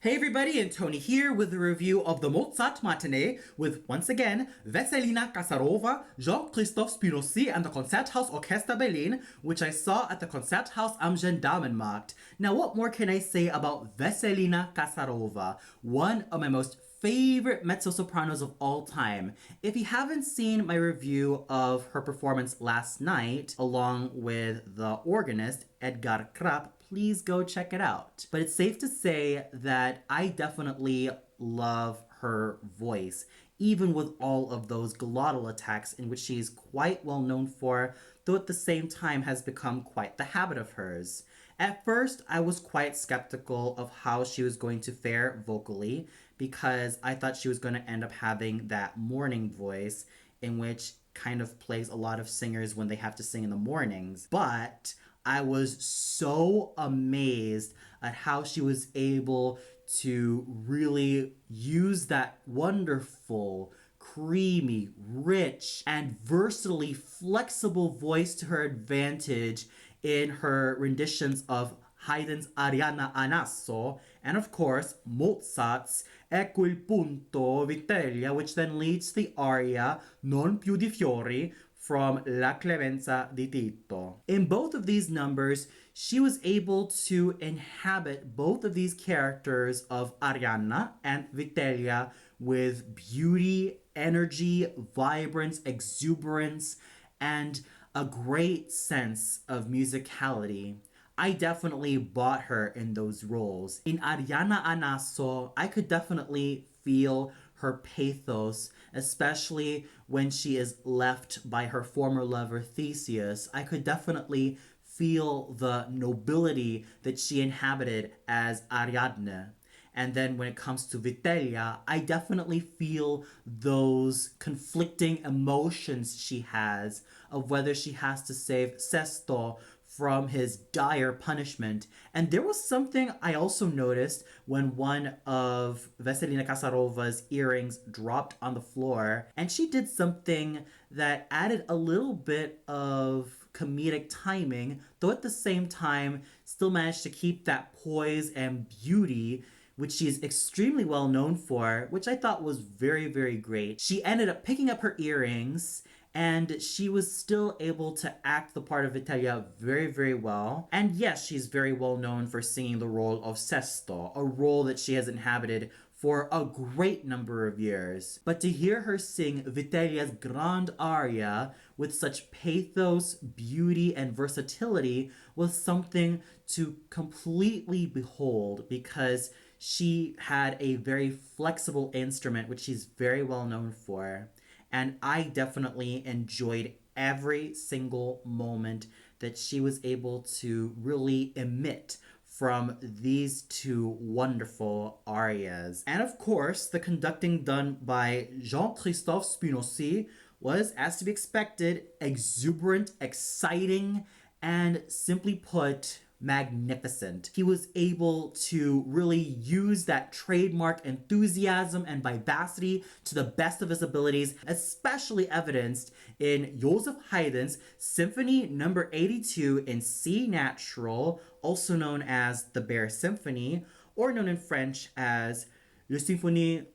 Hey everybody, and Tony here with a review of the Mozart Matinee with, once again, Vesselina Kasarova, Jean-Christophe Spinosi and the Konzerthaus Orchester Berlin, which I saw at the Konzerthaus am Gendarmenmarkt. Now what more can I say about Vesselina Kasarova, one of my most favorite mezzo-sopranos of all time. If you haven't seen my review of her performance last night, along with the organist, Edgar Krapp, please go check it out. But it's safe to say that I definitely love her voice, even with all of those glottal attacks in which she is quite well known for, though at the same time has become quite the habit of hers. At first, I was quite skeptical of how she was going to fare vocally because I thought she was going to end up having that morning voice in which kind of plays a lot of singers when they have to sing in the mornings. But I was so amazed at how she was able to really use that wonderful, creamy, rich, and versatily flexible voice to her advantage in her renditions of Haydn's Arianna Anasso, and of course Mozart's E quel punto Vitellia, which then leads to the aria Non più di fiori from La Clemenza di Tito. In both of these numbers, she was able to inhabit both of these characters of Arianna and Vitellia with beauty, energy, vibrance, exuberance, and a great sense of musicality. I definitely bought her in those roles. In Arianna Anasso, I could definitely feel her pathos, especially when she is left by her former lover Theseus. I could definitely feel the nobility that she inhabited as Ariadne. And then when it comes to Vitellia, I definitely feel those conflicting emotions she has of whether she has to save Sesto from his dire punishment. And there was something I also noticed when one of Vesselina Kasarova's earrings dropped on the floor, and she did something that added a little bit of comedic timing, though at the same time still managed to keep that poise and beauty which she is extremely well known for, which I thought was very, very great. She ended up picking up her earrings and she was still able to act the part of Vitellia very, very well. And yes, she's very well known for singing the role of Sesto, a role that she has inhabited for a great number of years. But to hear her sing Vitellia's Grande aria with such pathos, beauty, and versatility was something to completely behold because she had a very flexible instrument, which she's very well known for. And I definitely enjoyed every single moment that she was able to really emit from these two wonderful arias. And of course, the conducting done by Jean-Christophe Spinosi was, as to be expected, exuberant, exciting, and simply put, magnificent. He was able to really use that trademark enthusiasm and vivacity to the best of his abilities, especially evidenced in Joseph Haydn's Symphony No. 82 in C natural, also known as the Bear Symphony, or known in French as Le Symphonie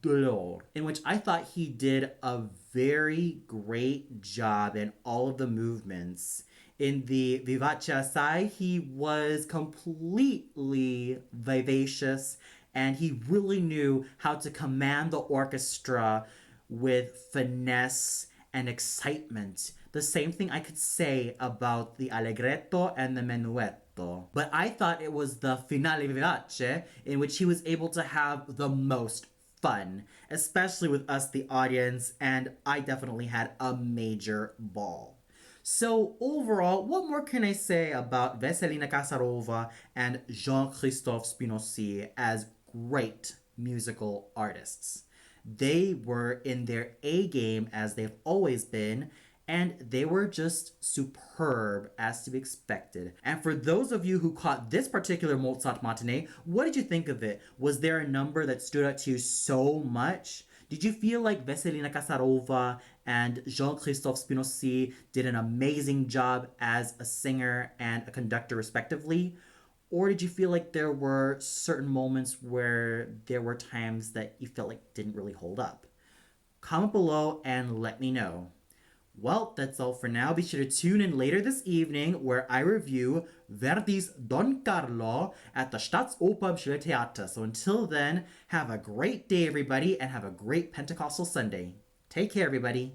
de l'Or, in which I thought he did a very great job in all of the movements. In the Vivace Assai, he was completely vivacious and he really knew how to command the orchestra with finesse and excitement. The same thing I could say about the Allegretto and the Menuetto. But I thought it was the Finale Vivace in which he was able to have the most fun, especially with us, the audience, and I definitely had a major ball. So overall, what more can I say about Vesselina Kasarova and Jean-Christophe Spinosi as great musical artists? They were in their A game as they've always been, and they were just superb as to be expected. And for those of you who caught this particular Mozart Matinee, what did you think of it? Was there a number that stood out to you so much? Did you feel like Vesselina Kasarova and Jean-Christophe Spinosi did an amazing job as a singer and a conductor respectively? Or did you feel like there were certain moments where there were times that you felt like didn't really hold up? Comment below and let me know. Well, that's all for now. Be sure to tune in later this evening where I review Verdi's Don Carlo at the Staatsoper im Stille Theater. So until then, have a great day, everybody, and have a great Pentecostal Sunday. Take care, everybody.